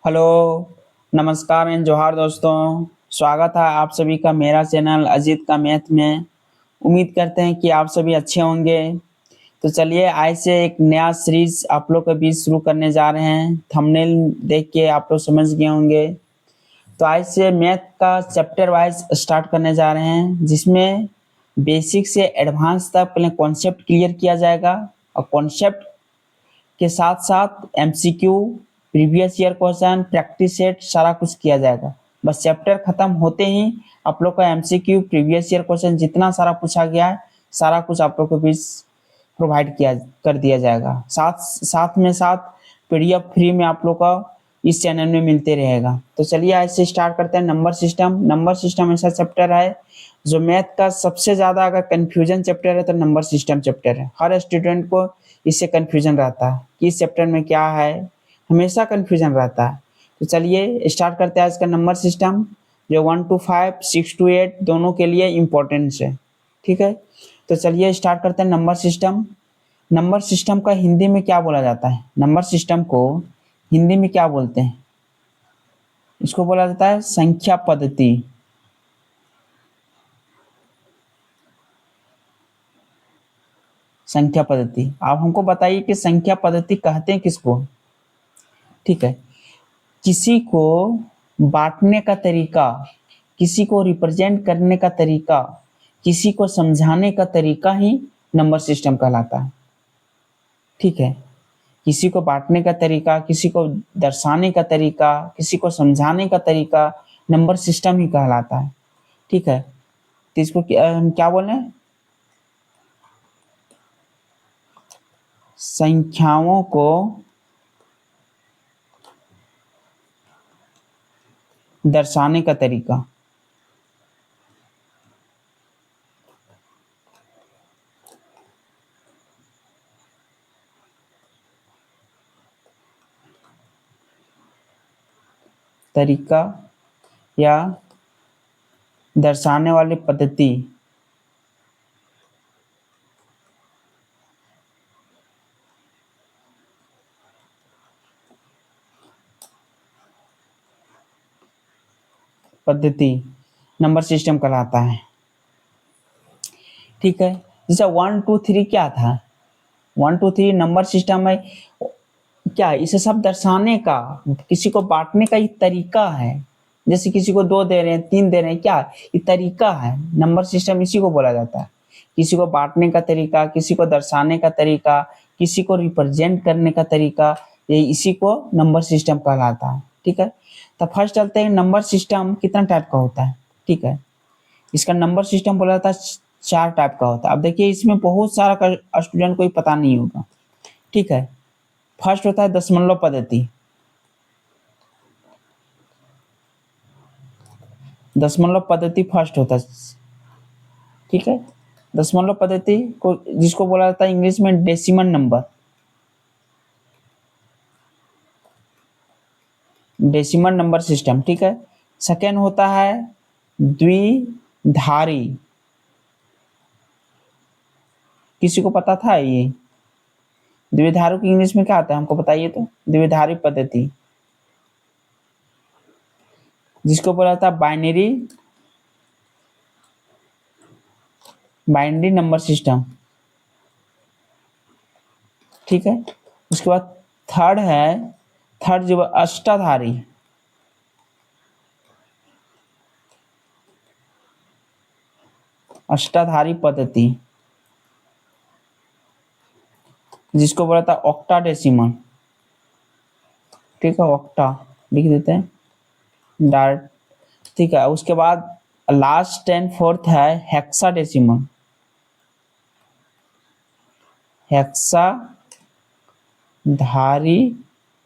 Hello, नमस्कार and जोहार दोस्तों। स्वागत है आप सभी का मेरा चैनल अजीत का मैथ में। उम्मीद करते हैं कि आप सभी अच्छे होंगे। तो चलिए आज से एक नया सीरीज आप लोग के बीच शुरू करने जा रहे हैं। थंबनेल देख के आप लोग समझ गए होंगे। तो आज से मैथ का चैप्टर वाइज स्टार्ट करने जा रहे हैं, जिसमें बेसिक से एडवांस तक पहले कॉन्सेप्ट क्लियर किया जाएगा और कॉन्सेप्ट के साथ साथ MCQ, previous year question, practice set सारा कुछ किया जाएगा। बस चैप्टर खत्म होते ही आप लोग का एमसीक्यू, प्रीवियस ईयर क्वेश्चन जितना सारा पूछा गया है सारा कुछ आप लोग के बीच प्रोवाइड किया कर दिया जाएगा। साथ पीडीएफ फ्री में आप लोग का इस चैनल में मिलते रहेगा। तो चलिए आज से स्टार्ट करते हैं। नंबर सिस्टम ऐसा चैप्टर है जो मैथ का सबसे ज़्यादा अगर कन्फ्यूजन चैप्टर है तो नंबर सिस्टम चैप्टर है। हर स्टूडेंट को इससे कन्फ्यूजन रहता है कि इस चैप्टर में क्या है, हमेशा कन्फ्यूजन रहता है। तो चलिए स्टार्ट करते हैं आज का नंबर सिस्टम, जो 1 to 5, 6 to 8 दोनों के लिए इम्पोर्टेंस है। ठीक है, तो चलिए स्टार्ट करते हैं नंबर सिस्टम। नंबर सिस्टम का हिंदी में क्या बोला जाता है? नंबर सिस्टम को हिंदी में क्या बोलते हैं? इसको बोला जाता है संख्या पद्धति। संख्या पद्धति। आप हमको बताइए कि संख्या पद्धति कहते हैं किसको? ठीक है, किसी को बांटने का तरीका, किसी को रिप्रेजेंट करने का तरीका, किसी को समझाने का तरीका ही नंबर सिस्टम कहलाता है। ठीक है, किसी को बांटने का तरीका, किसी को दर्शाने का तरीका, किसी को समझाने का तरीका नंबर सिस्टम ही कहलाता है। ठीक है, तो इसको हम क्या बोले? संख्याओं को दर्शाने का तरीका। तरीका या दर्शाने वाली पद्धति। पद्धति नंबर सिस्टम कहलाता है। ठीक है, जैसे 1 2 3 क्या था? 1 2 3 नंबर सिस्टम में क्या, इसे सब दर्शाने का, किसी को बांटने का एक तरीका है। जैसे किसी को 2 दे रहे हैं, 3 दे रहे हैं, क्या ये तरीका है? नंबर सिस्टम इसी को बोला जाता है। किसी को बांटने का तरीका, किसी को दर्शाने का तरीका, किसी को रिप्रेजेंट करने का तरीका, ये इसी को नंबर सिस्टम कहलाता है। ठीक है, तो फर्स्ट चलते हैं नंबर सिस्टम कितना टाइप का होता है। ठीक है, इसका नंबर सिस्टम बोला जाता है 4 टाइप का होता है। अब देखिए इसमें बहुत सारा स्टूडेंट को ही पता नहीं होगा। ठीक है, फर्स्ट होता है दशमलव पद्धति। दशमलव पद्धति फर्स्ट होता है। ठीक है, दशमलव पद्धति को जिसको बोला जाता है इंग्लिश में decimal number. Decimal number system. ठीक है, सेकेंड होता है द्विधारी। किसी को पता था ये? द्विधारू की इंग्लिश में क्या आता है हमको बताइए तो? द्विधारी पद्धति, जिसको बोला जाता है बाइनरी नंबर सिस्टम। ठीक है, उसके बाद थर्ड जो अष्टाधारी। अष्टाधारी पद्धति, जिसको बोला था ऑक्टाडेसिमल। ठीक है, ऑक्टा लिख देते हैं डार्ट। ठीक है, उसके बाद लास्ट एंड फोर्थ है हेक्साडेसिमल। हेक्साधारी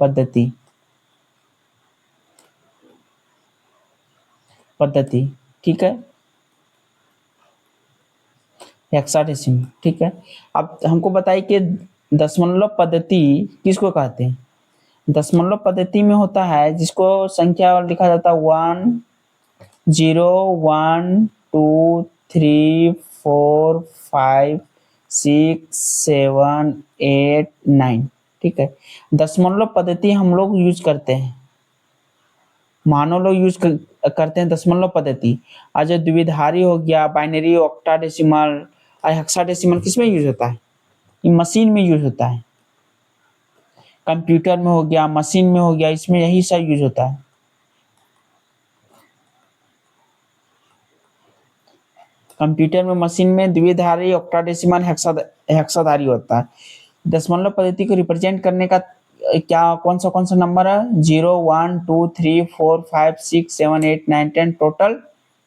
पद्धति। ठीक है, हेक्साडेसिमल। ठीक है, अब हमको बताइए कि दशमलव पद्धति किसको कहते हैं? दशमलव पद्धति में होता है जिसको संख्या लिखा जाता है 1 0 1 2 3 4 5 6 7 8 9। ठीक है, दशमलव पद्धति हम लोग यूज करते हैं मानव लोग यूज करते हैं दशमलव पद्धति। और जो द्विधारी हो गया, बाइनरी, ऑक्टाडेसिमल और हेक्साडेसिमल किसमें यूज होता है? ये मशीन में यूज होता है। कंप्यूटर में हो गया, मशीन में हो गया, इसमें यही सब यूज होता है। कंप्यूटर में, मशीन में द्विधारी, ऑक्टाडेसिमल, हेक्साधारी होता है। दशमलव पद्धति को रिप्रेजेंट करने का क्या कौन सा नंबर है? 0, 1, 2, 3, 4, 5, 6, 7, 8, 9, 10, टोटल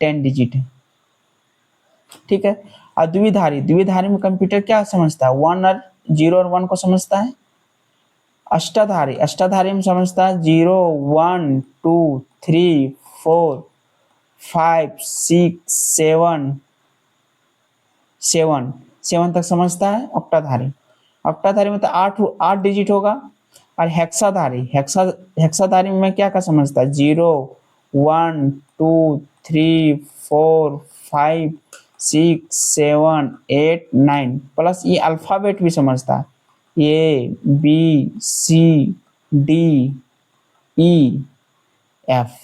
10 डिजिट है। ठीक है। और द्विधारी, द्विधारी में कंप्यूटर क्या समझता है? 1 और 0 और 1 को समझता है। अष्टाधारी, अष्टाधारी में समझता है 0, 1, 2, 3, 4, 5, 6, 7 तक समझता है। ऑक्टाधारी, ऑक्टाधारी में तो 8 डिजिट होगा। और हेक्साधारी, हेक्साधारी में क्या क्या समझता है? 0, 1, 2, 3, 4, 5, 6, 7, 8, 9 प्लस ये अल्फाबेट भी समझता है। ए, बी, सी, डी, ई, एफ।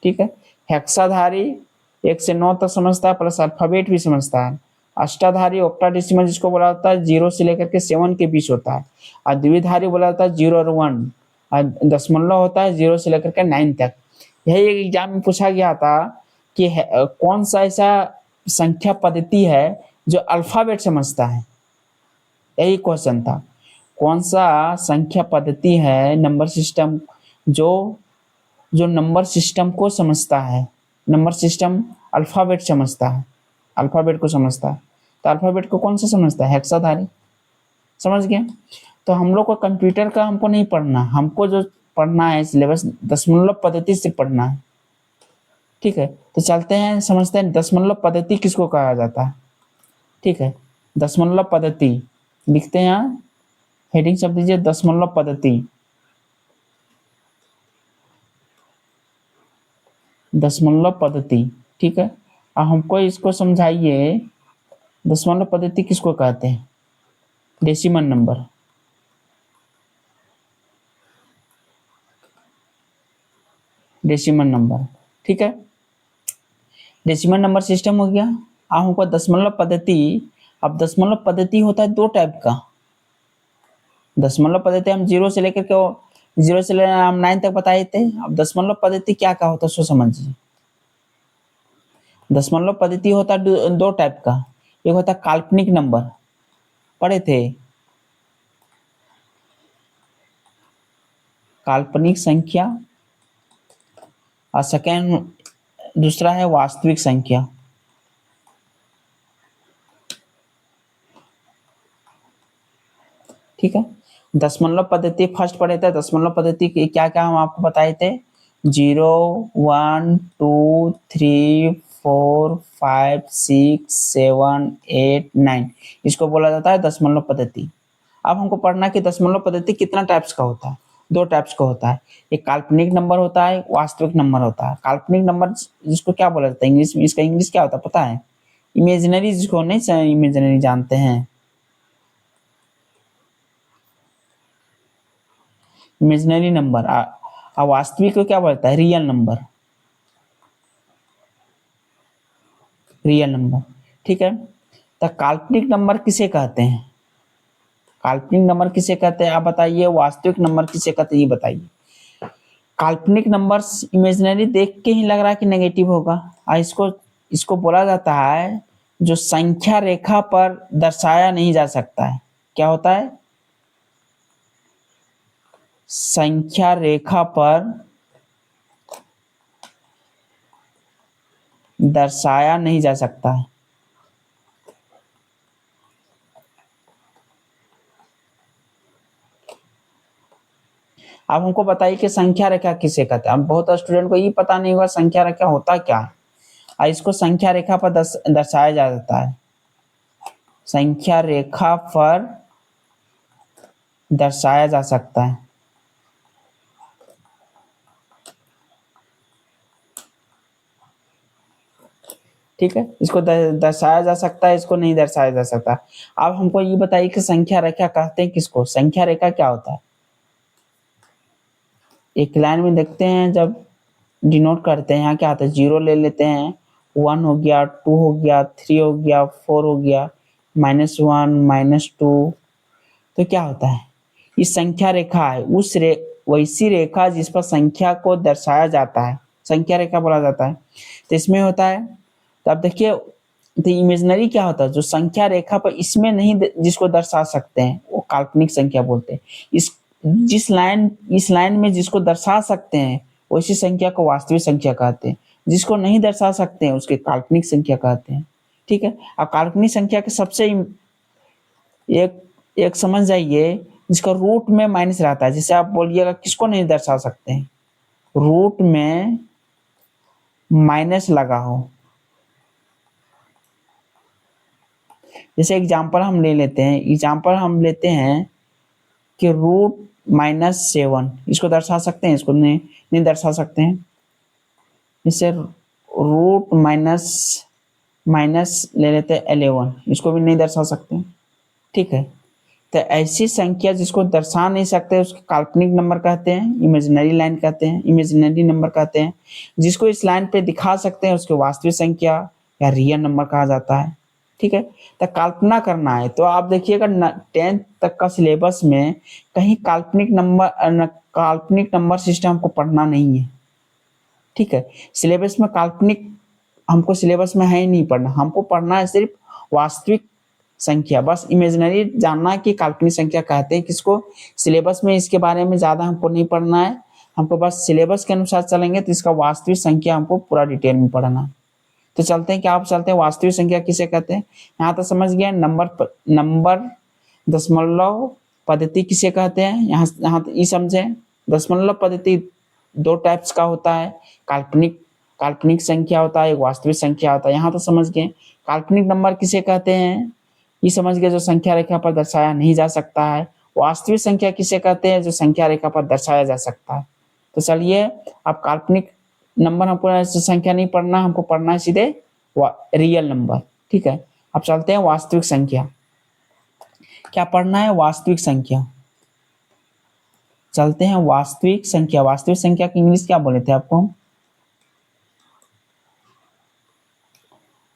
ठीक है। हेक्साधारी 1 से 9 तक समझता है, प्लस अल्फाबेट भी समझता है। अष्टाधारी, ऑक्टाडेसिमल जिसको बोला जाता है 0 से लेकर के 7 के बीच होता है। और द्विधारी बोला जाता है 0 और 1। और दशमलव होता है 0 से लेकर के 9 तक। यही एक एग्जाम में पूछा गया था कि कौन सा ऐसा संख्या पद्धति है जो अल्फाबेट समझता है। यही क्वेश्चन था। कौन सा संख्या पद्धति है, नंबर सिस्टम, जो जो नंबर सिस्टम को समझता है। नंबर सिस्टम अल्फाबेट समझता है, अल्फाबेट को समझता है। तो अल्फाबेट को कौन सा समझता है? हेक्साधारी। समझ गए? तो हम लोग को कंप्यूटर का हमको नहीं पढ़ना, हमको जो पढ़ना है सिलेबस दशमलव पद्धति से पढ़ना है। ठीक है। तो चलते हैं, समझते हैं दशमलव पद्धति किसको कहा जाता है। ठीक है। दशमलव पद्धति लिखते हैं यहाँ, हेडिंग शब्द दीजिए दशमलव पद्धति। दशमलव पद्धति। ठीक है। अब हमको इसको समझाइए, दशमलव पद्धति किसको कहते हैं? Decimal number. Decimal number. ठीक है। डेसिमल नंबर सिस्टम हो गया। अब हमको दशमलव पद्धति, अब दशमलव पद्धति होता है 2 टाइप का। दशमलव पद्धति हम 0 से लेकर के 0 से लेकर हम 9 तक बताए थे। अब दशमलव पद्धति क्या क्या होता है सो समझिए। दशमलव पद्धति होता है 2 टाइप का। एक होता है काल्पनिक नंबर, पढ़े थे, काल्पनिक संख्या। और सेकेंड, दूसरा है वास्तविक संख्या। ठीक है। दशमलव पद्धति फर्स्ट पढ़े थे। दशमलव पद्धति के क्या क्या हम आपको बताए थे? 0, 1, 2, 3, 4, 5, 6, 7, 8, 9 इसको बोला जाता है दशमलव पद्धति। अब हमको पढ़ना कि दशमलव पद्धति कितना टाइप्स का होता है। 2 टाइप्स का होता है। एक काल्पनिक नंबर होता है, वास्तविक नंबर होता है। काल्पनिक नंबर जिसको क्या बोला जाता है इंग्लिश में? इसका इंग्लिश क्या होता है पता है? इमेजिनरी, जिसको नहीं इमेजिनरी जानते हैं, इमेजिनरी नंबर। वास्तविक को क्या बोलता है? Real number, real number. ठीक है। तो काल्पनिक नंबर किसे कहते हैं? काल्पनिक नंबर किसे कहते हैं आप बताइए। वास्तविक नंबर किसे कहते हैं ये बताइए। काल्पनिक नंबर इमेजिनरी देख के ही लग रहा है कि नेगेटिव होगा। और इसको इसको बोला जाता है जो संख्या रेखा पर दर्शाया नहीं जा सकता है। क्या होता है? संख्या रेखा पर दर्शाया नहीं जा सकता है। अब हमको बताइए कि संख्या रेखा किसे कहते हैं। अब बहुत स्टूडेंट को ये पता नहीं होगा संख्या रेखा होता क्या है। और इसको संख्या रेखा पर दर्शाया जा सकता है। संख्या रेखा पर दर्शाया जा सकता है। ठीक है। इसको दर्शाया जा सकता है, इसको नहीं दर्शाया जा सकता। अब हमको ये बताइए कि संख्या रेखा कहते हैं किसको? संख्या रेखा क्या होता है? एक लाइन में देखते हैं जब डिनोट करते हैं, यहाँ क्या आता है, 0 ले लेते हैं, 1 हो गया, 2 हो गया, 3 हो गया, 4 हो गया, -1 -2, तो क्या होता है, ये संख्या रेखा है, वैसी रेखा जिस पर संख्या को दर्शाया जाता है, संख्या रेखा बोला जाता है। तो इसमें होता है, तो अब देखिए, तो इमेजिनरी क्या होता है, जो संख्या रेखा पर इसमें नहीं जिसको दर्शा सकते हैं वो काल्पनिक संख्या बोलते हैं। इस लाइन में जिसको दर्शा सकते हैं वैसी संख्या को वास्तविक संख्या कहते हैं, जिसको नहीं दर्शा सकते हैं उसके काल्पनिक संख्या कहते हैं। ठीक है, अब काल्पनिक संख्या के सबसे एक एक समझ जाइए, जिसका रूट में माइनस रहता है, जैसे आप बोलिएगा किसको नहीं दर्शा सकते हैं, रूट में माइनस लगा हो। जैसे एग्जाम्पल हम लेते हैं कि √-7, इसको दर्शा सकते हैं, इसको नहीं दर्शा सकते हैं। जैसे रूट माइनस ले लेते हैं 11, इसको भी नहीं दर्शा सकते। ठीक है, तो ऐसी संख्या जिसको दर्शा नहीं सकते उसको काल्पनिक नंबर कहते हैं, इमेजिनरी लाइन कहते हैं, इमेजिनरी नंबर कहते हैं। जिसको इस लाइन पे दिखा सकते हैं उसको वास्तविक संख्या या रियल नंबर कहा जाता है। ठीक है, तो कल्पना करना है तो आप देखिएगा 10th तक का सिलेबस में कहीं काल्पनिक नंबर सिस्टम हमको पढ़ना नहीं है। ठीक है, सिलेबस में काल्पनिक हमको सिलेबस में है ही नहीं पढ़ना, हमको पढ़ना है सिर्फ वास्तविक संख्या, बस इमेजिनरी जानना है कि काल्पनिक संख्या कहते हैं किसको। सिलेबस में इसके बारे में ज़्यादा हमको नहीं पढ़ना है, हमको बस सिलेबस के अनुसार चलेंगे तो इसका वास्तविक संख्या हमको पूरा डिटेल में पढ़ना है। तो चलते हैं, क्या आप चलते हैं वास्तविक संख्या किसे कहते हैं। यहाँ तो समझ गया, नंबर दशमलव पद्धति किसे कहते हैं, यहाँ तो ये समझे। दशमलव पद्धति दो टाइप्स का होता है, काल्पनिक संख्या होता है, एक वास्तविक संख्या होता है। यहाँ तो समझ गए काल्पनिक नंबर किसे कहते हैं, ये समझ गए जो संख्या रेखा पर दर्शाया नहीं जा सकता है। वास्तविक संख्या किसे कहते हैं, जो संख्या रेखा पर दर्शाया जा सकता है। तो चलिए, अब काल्पनिक नंबर हमको ऐसे संख्या नहीं पढ़ना, हमको पढ़ना है सीधे रियल नंबर। ठीक है, अब चलते हैं वास्तविक संख्या। क्या पढ़ना है, वास्तविक संख्या। चलते हैं वास्तविक संख्या। वास्तविक संख्या की इंग्लिश क्या बोले थे आपको,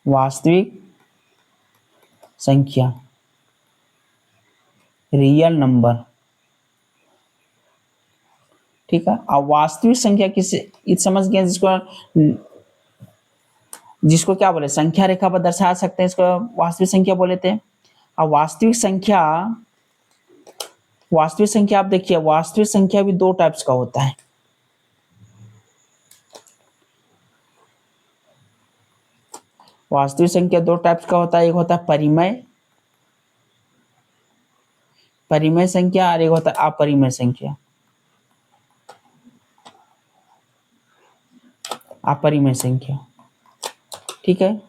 वास्तविक संख्या, रियल नंबर। ठीक है, अब वास्तविक संख्या किसे समझ गए, जिसको क्या बोले, संख्या रेखा पर दर्शा सकते हैं, इसको वास्तविक संख्या बोले थे। अब वास्तविक संख्या आप देखिए, वास्तविक संख्या भी दो टाइप्स का होता है। वास्तविक संख्या दो टाइप्स का होता है, एक होता है परिमेय संख्या और एक होता है अपरिमेय संख्या। अपरिमेय संख्या, ठीक है।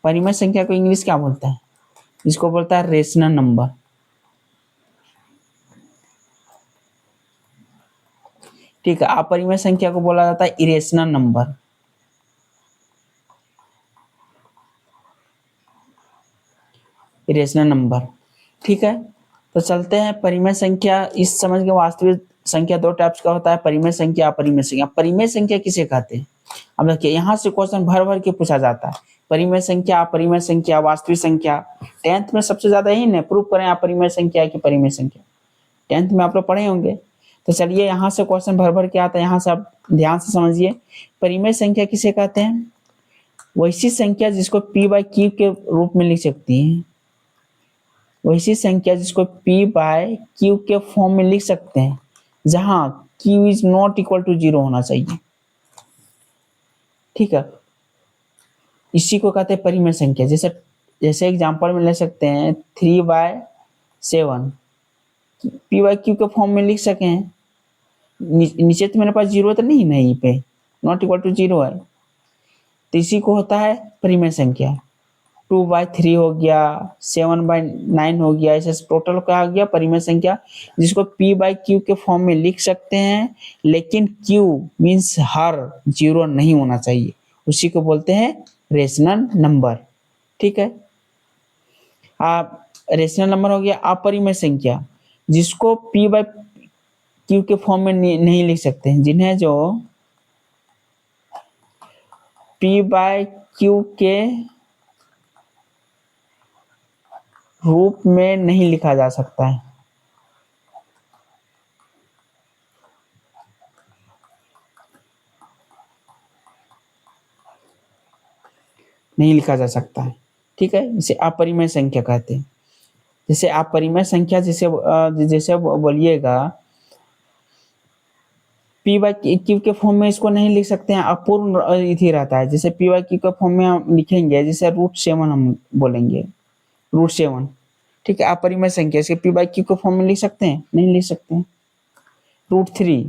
परिमेय संख्या को इंग्लिश क्या बोलता है, इसको बोलता है रेशनल नंबर। ठीक है, अपरिमेय संख्या को बोला जाता है इरेशनल नंबर। इरेशनल नंबर, ठीक है। तो चलते हैं परिमेय संख्या, इस समझ के वास्तविक संख्या दो टाइप्स का होता है, परिमेय संख्या अपरिमेय संख्या। परिमेय संख्या किसे कहते हैं, अब देखिए यहाँ से क्वेश्चन भर भर के पूछा जाता है, परिमेय संख्या, अपरिमेय संख्या, वास्तविक संख्या। 10th में सबसे ज्यादा यही ना, प्रूव करें अपरिमेय संख्या की परिमेय संख्या। 10th में आप लोग पढ़े होंगे। तो चलिए, यहाँ से क्वेश्चन भर भर के आता है, यहाँ से आप ध्यान से समझिए। परिमेय संख्या किसे कहते हैं, वैसी संख्या जिसको p/q के रूप में लिख सकती है, वैसी संख्या जिसको p/q के फॉर्म में लिख सकते हैं, जहां q is not equal to 0 होना चाहिए। ठीक है, इसी को कहते हैं परिमेय संख्या। जैसे एग्जांपल में ले सकते हैं 3/7, p/q के फॉर्म में लिख सके हैं। नीचे तो मेरे पास 0 तो नहीं, नहीं पे नॉट इक्वल टू 0 है, तो इसी को होता है परिमेय संख्या। 2/3 हो गया, 7/9 हो गया, ऐसे टोटल क्या हो गया परिमेय संख्या, जिसको p/q के फॉर्म में लिख सकते हैं, लेकिन q मीन्स हर 0 नहीं होना चाहिए, उसी को बोलते हैं रेशनल नंबर। ठीक है, आप रेशनल नंबर हो गया। अपरिमेय संख्या, जिसको p/q क्यू के फॉर्म में नहीं लिख सकते हैं, जिन्हें जो पी बाय क्यू के रूप में नहीं लिखा जा सकता है, नहीं लिखा जा सकता है। ठीक है, इसे अपरिमेय संख्या कहते हैं। जैसे अपरिमेय संख्या जैसे बोलिएगा पी बाई क्यू के फॉर्म में इसको नहीं लिख सकते हैं, अपूर्ण इति रहता है। जैसे पी बाई क्यू के फॉर्म में हम लिखेंगे, जैसे √7 हम बोलेंगे, √7। ठीक है, अपरिमेय संख्या इसके पी बाई क्यू के फॉर्म में लिख सकते हैं, नहीं लिख सकते हैं। √3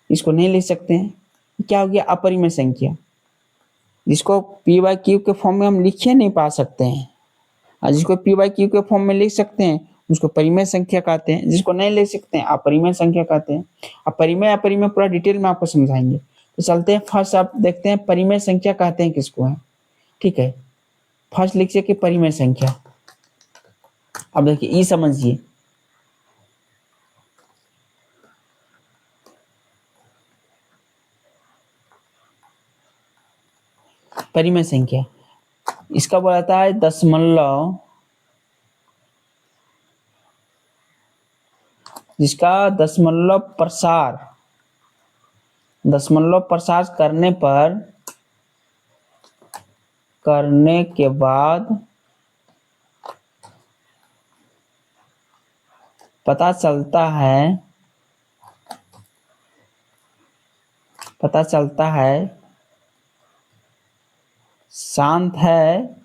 इसको नहीं लिख सकते हैं, क्या हो गया, अपरिमेय संख्या, जिसको पी बाई क्यू के फॉर्म में हम लिख ही नहीं पा सकते हैं, और जिसको पी बाई क्यू के फॉर्म में लिख सकते हैं उसको परिमेय संख्या कहते हैं, जिसको नहीं लिख सकते हैं अपरिमेय संख्या कहते हैं। अब परिमेय अपरिमेय पूरा डिटेल में आपको समझाएंगे। तो चलते हैं फर्स्ट, आप देखते हैं परिमेय संख्या कहते हैं किसको है। ठीक है, फर्स्ट लिखिए कि परिमेय संख्या। अब देखिए ई समझिए, परिमेय संख्या इसका बोला जाता है दशमलव, जिसका दशमलव प्रसार करने के बाद पता चलता है शांत है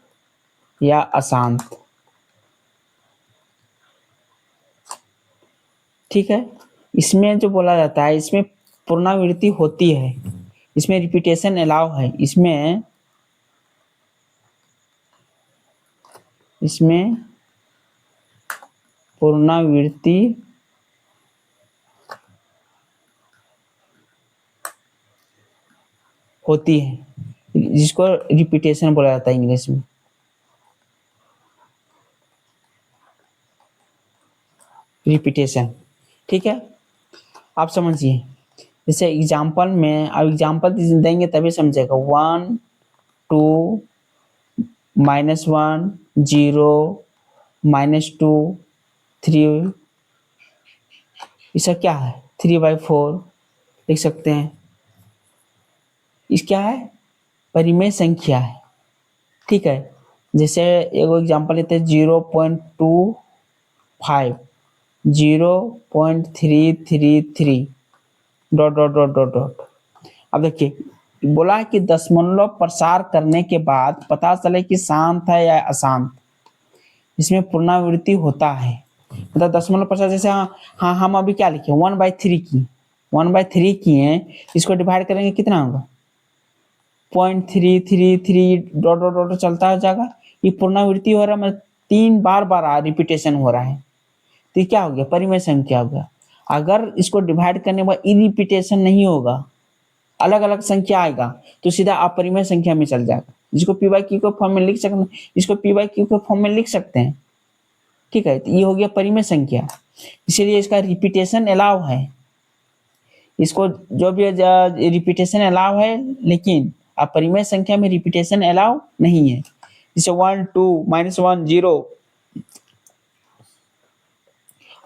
या अशांत। ठीक है, इसमें जो बोला जाता है, इसमें पुनरावृत्ति होती है, इसमें रिपीटेशन अलाउ है, इसमें पुनरावृत्ति होती है, जिसको रिपीटेशन बोला जाता है इंग्लिश में। रिपीटेशन, ठीक है, आप समझिए। जैसे एग्जाम्पल में, अब एग्जाम्पल देंगे तभी समझेगा। 1 2 -1 0 -2 3, इसका क्या है, 3/4 लिख सकते हैं। इस क्या है, परिमेय संख्या है। ठीक है, जैसे एक एग्जाम्पल लेते हैं 0.25 0.333 ... अब देखिए बोला है कि दशमलव प्रसार करने के बाद पता चले कि शांत है या अशांत, इसमें पुनरावृत्ति होता है। मतलब दशमलव प्रसार, जैसे हाँ हम अभी क्या लिखे 1/3 किए, इसको डिवाइड करेंगे कितना होगा, 0.333 ... चलता जाएगा। ये पुनरावृत्ति हो रहा है, मतलब 3 बार रिपीटेशन हो रहा है, तो क्या हो गया, परिमेय संख्या हो गया। अगर इसको डिवाइड करने के बाद ई रिपीटेशन नहीं होगा, अलग अलग संख्या आएगा, तो सीधा अपरिमेय संख्या में चल जाएगा, जिसको पी बाई क्यू के फॉर्म में लिख सकते हैं, इसको पी बाई क्यू के फॉर्म में लिख सकते हैं। ठीक है, तो ये हो गया परिमेय संख्या, इसीलिए इसका रिपीटेशन अलाउ है, इसको जो भी रिपीटेशन अलाउ है, लेकिन अपरिमेय संख्या में रिपीटेशन अलाउ नहीं है। जैसे 1 2 -1 0,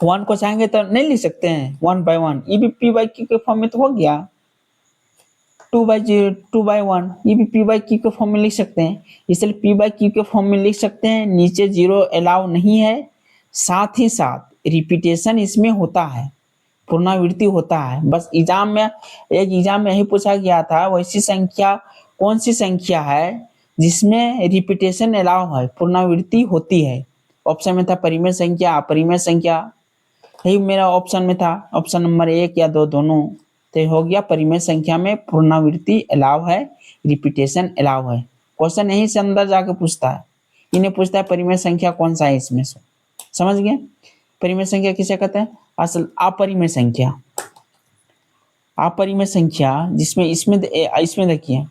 1 को चाहेंगे तो नहीं लिख सकते हैं 1/1, ये भी पी बाई क्यू के फॉर्म में तो हो गया। 2/1 ये भी पी बाई क्यू के फॉर्म में लिख सकते हैं, इसलिए पी बाई क्यू के फॉर्म में लिख सकते हैं। नीचे 0 अलाउ नहीं है, साथ ही साथ रिपीटेशन इसमें होता है, पुनरावृत्ति होता है। बस एग्जाम में यही पूछा गया था, वैसी संख्या कौन सी संख्या है जिसमें रिपीटेशन अलाउ है, पुनरावृत्ति होती है। ऑप्शन में था परिमेय संख्या, अपरिमेय संख्या, यही मेरा ऑप्शन में था, ऑप्शन नंबर 1 या 2 दोनों। तो हो गया परिमेय संख्या में पुनरावृत्ति अलाउ है, रिपीटेशन अलाउ है। क्वेश्चन यहीं से अंदर जाके पूछता है, इन्हें पूछता है परिमेय संख्या कौन सा है इसमें से, समझ गए। परिमेय संख्या किसे कहते हैं, असल अपरिमेय संख्या, अपरिमेय संख्या जिसमें इसमें देखिए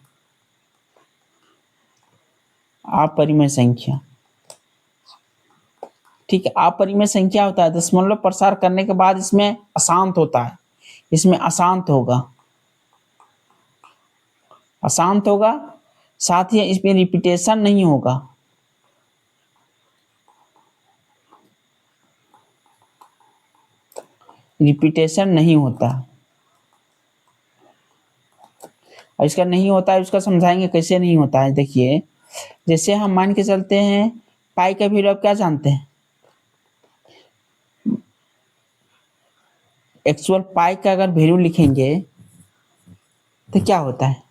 अपरिमेय संख्या, ठीक है, अपरिमेय संख्या होता है, दशमलव प्रसार करने के बाद इसमें अशांत होता है, इसमें अशांत होगा, अशांत होगा, साथ ही इसमें रिपीटेशन नहीं होगा। रिपीटेशन नहीं होता, और इसका नहीं होता है, उसका समझाएंगे कैसे नहीं होता है। देखिए, जैसे हम मान के चलते हैं पाई का वैल्यू आप क्या जानते हैं, एक्चुअल पाई का अगर वैल्यू लिखेंगे तो क्या होता है,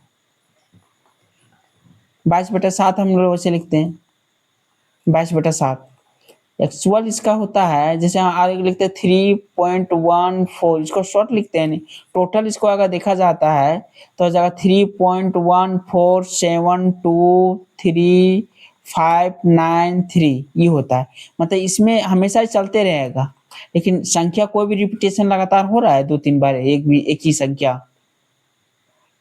22/7 हम लोग वैसे लिखते हैं, 22/7। एक्चुअल इसका होता है, जैसे हम आगे लिखते हैं 3.14, इसको शॉर्ट लिखते हैं, नहीं टोटल इसको अगर देखा जाता है तो हो जाएगा 3.14723593, ये होता है। मतलब इसमें हमेशा ही चलते रहेगा, लेकिन संख्या कोई भी रिपीटेशन लगातार हो रहा है 2-3 बार एक ही संख्या,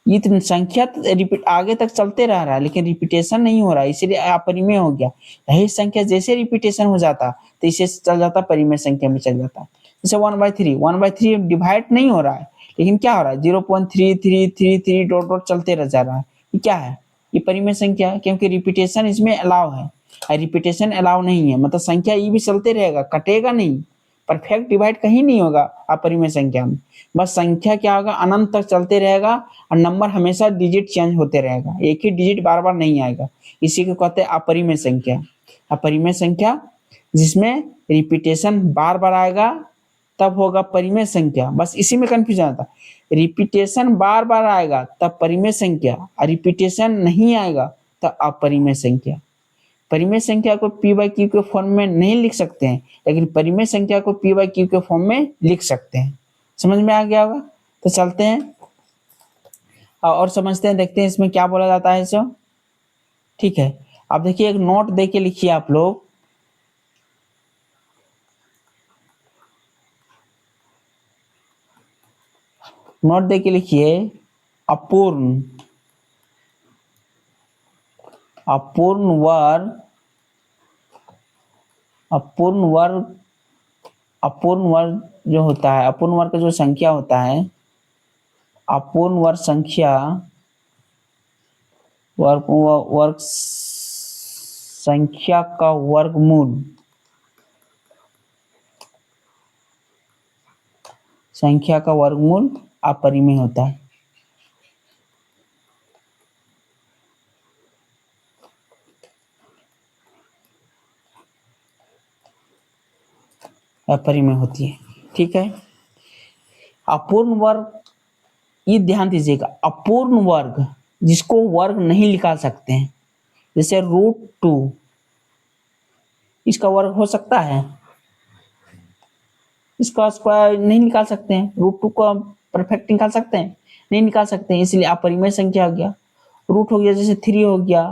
ये तो संख्या रिपीट आगे तक चलते रह रहा है, लेकिन रिपीटेशन नहीं हो रहा है, इसीलिए अपरिमेय हो गया। यही संख्या जैसे रिपीटेशन हो जाता तो इसे चल जाता परिमेय संख्या में चल जाता। जैसे 1/3 डिवाइड नहीं हो रहा है, लेकिन क्या हो रहा है 0.3333 डॉट डॉट चलते रह जा रहा है, ये क्या है, ये परिमेय संख्या है, क्योंकि रिपीटेशन इसमें अलाउ है, रिपीटेशन अलाउ नहीं है, मतलब संख्या ये भी चलते रहेगा, कटेगा नहीं, परफेक्ट डिवाइड कहीं नहीं होगा अपरिमेय संख्या में। बस संख्या क्या होगा, अनंत तक चलते रहेगा, और नंबर हमेशा डिजिट चेंज होते रहेगा, एक ही डिजिट बार बार नहीं आएगा, इसी को कहते हैं अपरिमेय संख्या। अपरिमेय संख्या जिसमें रिपीटेशन बार बार आएगा तब होगा परिमेय संख्या, बस इसी में कंफ्यूजन आता है। रिपीटेशन बार बार आएगा तब परिमेय संख्या, और रिपीटेशन नहीं आएगा तब अपरिमेय संख्या। परिमेय संख्या को पी बाई क्यू के फॉर्म में नहीं लिख सकते हैं, लेकिन परिमेय संख्या को पी बाई क्यू के फॉर्म में लिख सकते हैं। समझ में आ गया होगा, तो चलते हैं और समझते हैं, देखते हैं इसमें क्या बोला जाता है सो। ठीक है, अब देखिए एक नोट दे के लिखिए आप लोग, नोट दे के लिखिए, अपूर्ण अपूर्ण वर्ग, अपूर्ण वर्ग, अपूर्ण वर्ग जो होता है, अपूर्ण वर्ग का जो संख्या होता है, अपूर्ण वर्ग संख्या, वर्ग संख्या का वर्गमूल, संख्या का वर्गमूल अपरिमेय होता है। अपरिमेय होती है, ठीक है। अपूर्ण वर्ग, ये ध्यान दीजिएगा, अपूर्ण वर्ग जिसको वर्ग नहीं निकाल सकते हैं, जैसे √2, इसका वर्ग हो सकता है, इसका स्क्वायर नहीं निकाल सकते हैं, √2 को परफेक्ट निकाल सकते हैं, नहीं निकाल सकते हैं, इसलिए अपरिमेय संख्या हो गया। रूट हो गया जैसे 3 हो गया,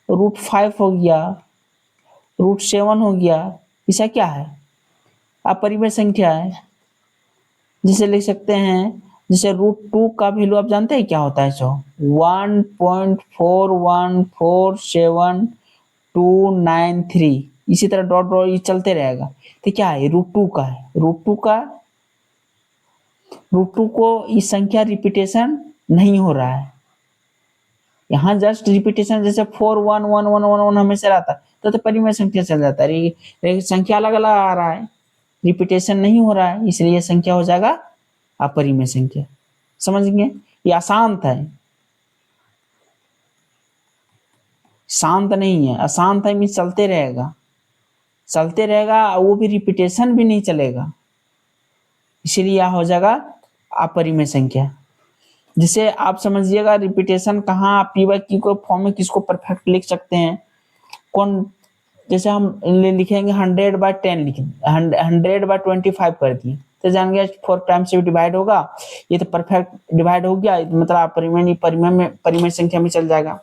√5 हो गया, √7 हो गया, ऐसा क्या है, अपरिमेय संख्या है। जिसे लिख सकते हैं, जैसे √2 का वैल्यू आप जानते हैं क्या होता है, सो 1.4147293, इसी तरह डॉट डॉट ये चलते रहेगा। तो क्या है, √2 का है, √2 को इस संख्या रिपीटेशन नहीं हो रहा है, यहाँ जस्ट रिपीटेशन जैसे 41111 हमेशा रहता है, तो परिमेय संख्या चल जाता है, लेकिन संख्या अलग अलग आ रहा है, रिपीटेशन नहीं हो रहा है, इसलिए यह संख्या हो जाएगा अपरिमेय संख्या। समझ गए, ये अशांत है, शांत नहीं है, अशांत है मीन्स चलते रहेगा, चलते रहेगा, वो भी रिपीटेशन भी नहीं चलेगा, इसीलिए यह हो जाएगा अपरिमेय संख्या। जिसे आप समझिएगा रिपीटेशन कहाँ, आप पी बाई क्यू को फॉर्म में किसको परफेक्ट लिख सकते हैं, कौन, जैसे हम लिखेंगे 100/10 लिखें, 100/25 कर दिए, तो जान गया 4 टाइम से भी डिवाइड होगा, ये तो परफेक्ट डिवाइड हो गया, मतलब आप परिमेय संख्या में चल जाएगा।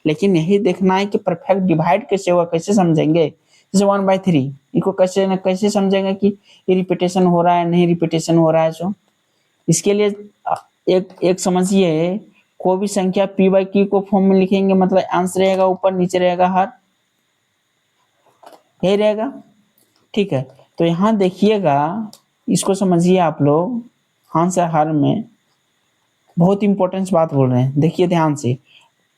लेकिन यही देखना है कि परफेक्ट डिवाइड कैसे होगा, कैसे समझेंगे, जैसे 1/3 इसको कैसे न कैसे समझेंगे कि ये रिपीटेशन हो रहा है नहीं रिपीटेशन हो रहा है। सो इसके लिए एक समझिए, कोई भी संख्या पी बाई क्यू को फॉर्म में लिखेंगे, मतलब आंसर रहेगा ऊपर नीचे रहेगा हर, यही रहेगा। ठीक है, तो यहाँ देखिएगा, इसको समझिए आप लोग। हाँ से हर में बहुत इंपॉर्टेंस बात बोल रहे हैं, देखिए ध्यान से।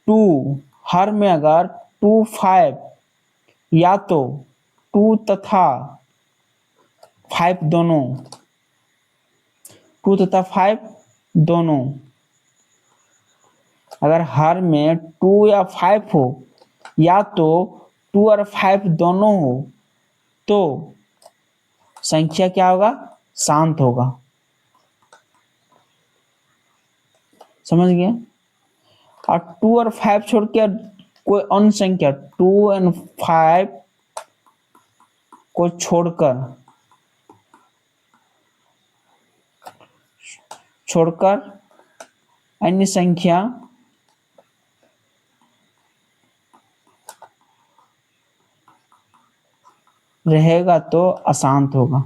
टू, हर में अगर 2 5 या तो 2 तथा 5 दोनों, 2 तथा 5 दोनों, अगर हर में 2 या 5 हो या तो 2 और 5 दोनों हो तो संख्या क्या होगा? शांत होगा। समझ गए? और 2 और 5 छोड़ के कोई अन्य संख्या 2 और 5 को छोड़कर अन्य संख्या रहेगा तो अशांत होगा।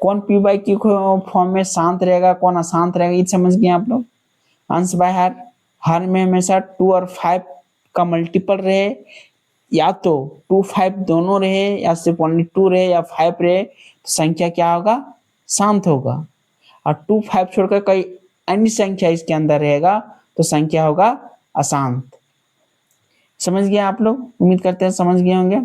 कौन पी बाई क्यू फॉर्म में शांत रहेगा, कौन अशांत रहेगा, ये समझ गए आप लोग। अंश बाय हर में हमेशा 2 और 5 का मल्टीपल रहे, या तो 2 5 दोनों रहे या सिर्फ ओनली 2 रहे या 5 रहे, तो संख्या क्या होगा? शांत होगा। और 2 5 छोड़कर कोई अन्य संख्या इसके अंदर रहेगा तो संख्या होगा अशांत। समझ गए आप लोग? उम्मीद करते हैं समझ गए होंगे।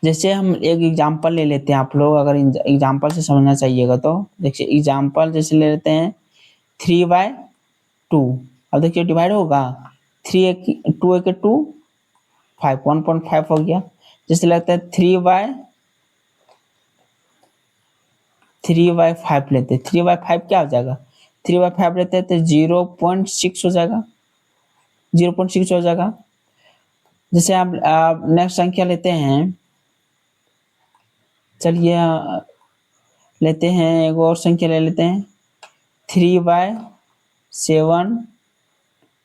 जैसे हम एक एग्जांपल ले लेते हैं, आप लोग अगर एग्जांपल से समझना चाहिएगा तो देखिए एग्जांपल जैसे ले लेते हैं 3/2। अब देखिए डिवाइड होगा, 2 एक 2 5 1.5 हो गया। जैसे लगता है 3/5 लेते हैं, 3/5 क्या हो जाएगा? 3/5 लेते हैं तो 0.6 हो जाएगा, 0.6 हो जाएगा। जैसे आप नेक्स्ट संख्या लेते हैं, चलिए लेते हैं एक और संख्या ले लेते हैं 3/7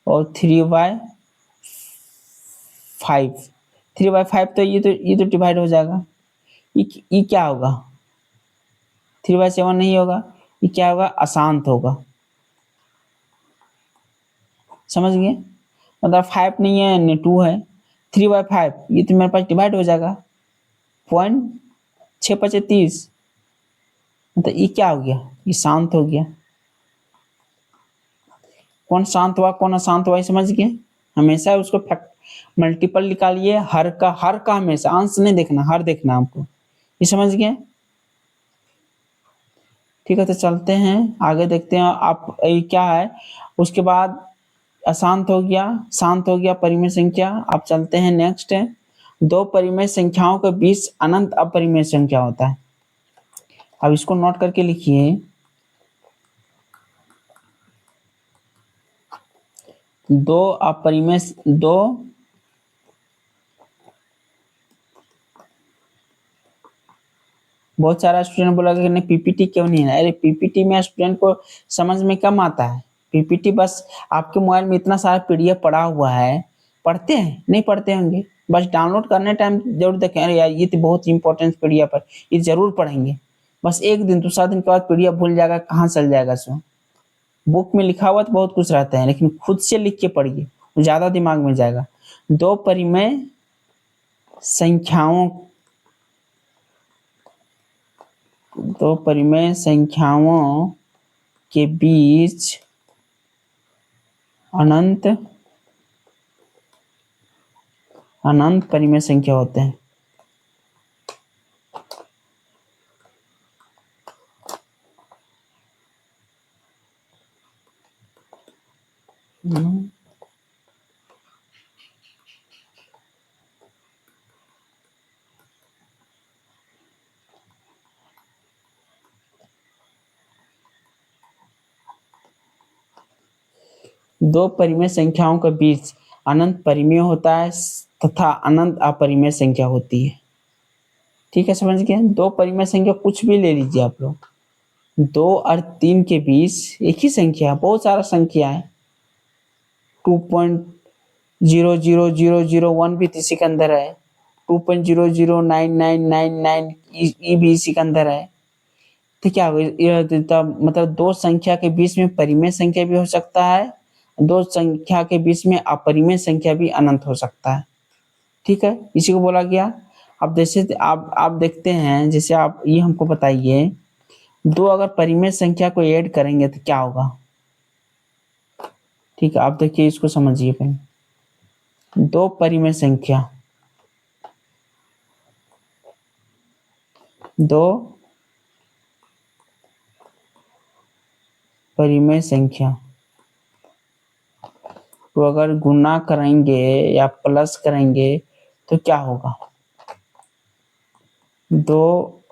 और 3/5। 3/5 तो ये तो डिवाइड हो जाएगा। ये क्या होगा? 3/7 नहीं होगा, ये क्या होगा? अशांत होगा। समझ गए? मतलब 5 नहीं है न 2 है, 3/5 ये तो मेरे पास डिवाइड हो जाएगा। 0.625, मतलब ये क्या हो गया? ये शांत हो गया। कौन शांत हुआ कौन अशांत हुआ, समझ गए? हमेशा उसको मल्टीपल निकालिए, हर का हमेशा, अंश नहीं देखना, हर देखना आपको। ये समझ गए? ठीक है, तो चलते हैं आगे, देखते हैं आप ये क्या है। उसके बाद अशांत हो गया, शांत हो गया परिमेय संख्या। अब चलते हैं नेक्स्ट है, दो परिमेय संख्याओं के बीच अनंत अपरिमेय संख्या होता है। अब इसको नोट करके लिखिए, दो बहुत सारा स्टूडेंट बोला कि नहीं पीपीटी क्यों नहीं है। अरे पीपीटी में स्टूडेंट को समझ में कम आता है। पीपीटी बस आपके मोबाइल में इतना सारा पीडीएफ पड़ा हुआ है, पढ़ते हैं नहीं पढ़ते होंगे, बस डाउनलोड करने टाइम जरूर देखें, अरे यार ये तो बहुत इंपॉर्टेंट पीडीएफ है, ये जरूर पढ़ेंगे। बस एक दिन दूसरा दिन के बाद पीडीएफ भूल जाएगा, कहाँ चल जाएगा सो। बुक में लिखा हुआ तो बहुत कुछ रहता है, लेकिन खुद से लिख के पढ़िए, ज्यादा दिमाग में जाएगा। दो परिमेय संख्याओं दो परिमेय संख्याओं के बीच अनंत परिमेय संख्या होते हैं। दो परिमेय संख्याओं के बीच अनंत परिमेय होता है तथा अनंत अपरिमेय संख्या होती है। ठीक है, समझ गए? दो परिमेय संख्या कुछ भी ले लीजिए आप लोग, 2 और 3 के बीच एक ही संख्या, बहुत सारा संख्या है, 2.00001 भी इसी के अंदर है, 2.009999 ये भी इसी के अंदर है। तो क्या होगा? मतलब दो संख्या के बीच में परिमेय संख्या भी हो सकता है, दो संख्या के बीच में अपरिमेय संख्या भी अनंत हो सकता है। ठीक है, इसी को बोला गया। अब जैसे आप देखते हैं, जैसे आप ये हमको बताइए, दो अगर परिमेय संख्या को ऐड करेंगे तो क्या होगा। ठीक है, आप देखिए, इसको समझिए पहले। दो परिमेय संख्या, दो परिमेय संख्या को अगर गुणा करेंगे या प्लस करेंगे तो क्या होगा। दो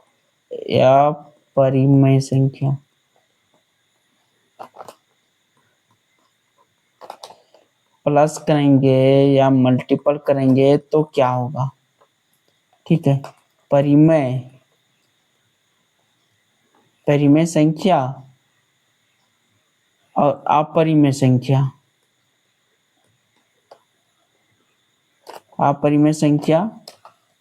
या परिमेय संख्या प्लस करेंगे या मल्टीपल करेंगे तो क्या होगा। ठीक है, परिमेय परिमेय संख्या और अपरिमेय संख्या, अपरिमेय संख्या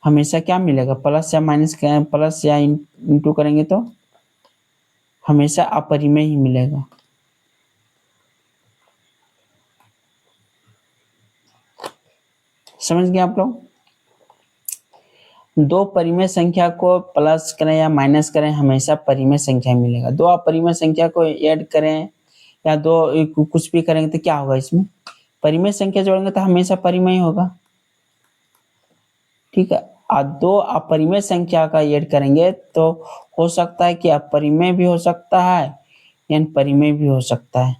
हमेशा क्या मिलेगा, प्लस या माइनस, प्लस या इंटू करेंगे तो हमेशा अपरिमेय ही मिलेगा। समझ गए आप लोग। दो परिमेय संख्या को प्लस करें या माइनस करें हमेशा परिमेय संख्या मिलेगा। दो अपरिमेय संख्या को ऐड करें या दो कुछ भी करेंगे तो क्या होगा, इसमें परिमेय संख्या जोड़ेंगे तो हमेशा परिमेय होगा। ठीक है, और दो अपरिमेय संख्या का ऐड करेंगे तो हो सकता है कि अपरिमेय भी हो सकता है या परिमेय भी हो सकता है।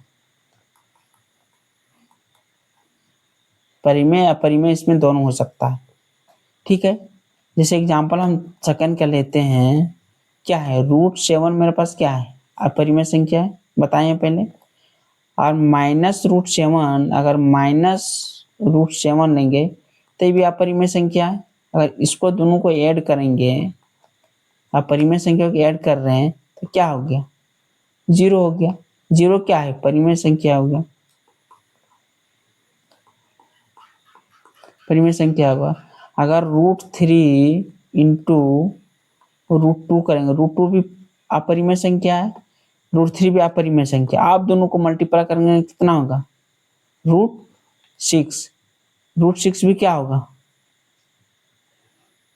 परिमेय अपरिमेय इसमें दोनों हो सकता है। ठीक है, जैसे एग्जांपल हम सेकंड का लेते हैं, क्या है, √7 मेरे पास क्या है, अपरिमेय संख्या है, बताएं पहले। और -√7, अगर -√7 लेंगे तो ये भी अपरिमेय संख्या है। अगर इसको दोनों को ऐड करेंगे, अपरिमेय संख्या को ऐड कर रहे हैं तो क्या हो गया, 0 हो गया। 0 क्या है, परिमेय संख्या हो गया, परिमेय संख्या होगा। अगर √3 इंटू √2 करेंगे, √2 भी अपरिमेय संख्या है, √3 भी अपरिमेय संख्या, आप दोनों को मल्टीप्लाई करेंगे कितना होगा, √6। √6 भी क्या होगा,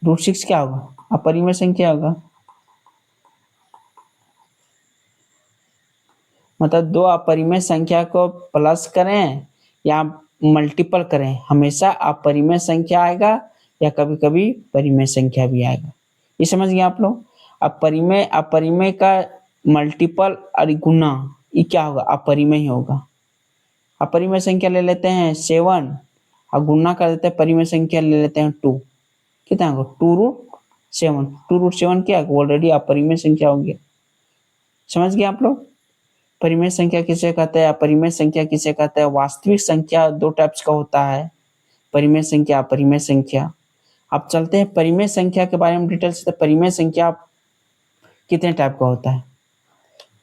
√6 क्या होगा, अपरिमेय संख्या होगा। मतलब दो अपरिमेय संख्या को प्लस करें या मल्टीपल करें हमेशा अपरिमेय संख्या आएगा या कभी कभी परिमेय संख्या भी आएगा। ये समझ गए आप लोग। अपरिमेय अपरिमेय का मल्टीपल और गुना, ये क्या होगा, अपरिमेय ही होगा। अपरिमेय संख्या ले लेते हैं 7 और गुना कर देते हैं परिमेय संख्या ले लेते हैं 2, कितना होगा, 2√7। 2√7 क्या है, ऑलरेडी अपरिमेय संख्या हो गया। समझ गए आप लोग। परिमेय संख्या किसे कहते हैं, अपरिमेय संख्या किसे कहते हैं। वास्तविक संख्या दो टाइप्स का होता है, परिमेय संख्या, अपरिमेय संख्या। अब चलते हैं परिमेय संख्या के बारे में डिटेल से। परिमेय संख्या कितने टाइप का होता है,